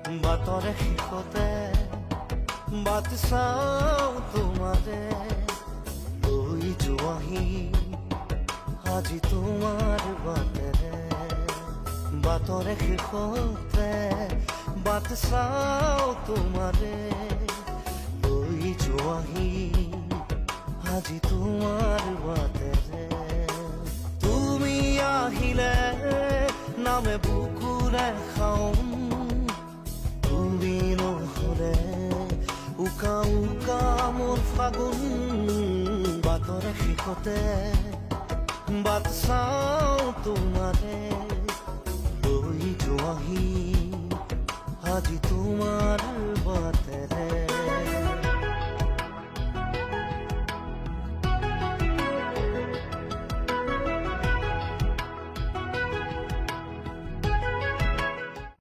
বাটৰে শেষতে বাট চাওঁ তোমাৰে লৈ যোৱাহি আজি তোমাৰ বাটেৰে বাটৰে শেষতে বাট চাওঁ তোমাৰে লৈ যোৱাহি আজি তোমাৰ বাটেৰে তুমি আহিলে নামে বুকুৰে খাওঁ তুমি নহলে উকা উকা মোৰ ফাগুন বাটৰে শেষতে বাট চাওঁ তোমাৰে লৈ যোৱাহি আজি তোমাৰ বাটেৰে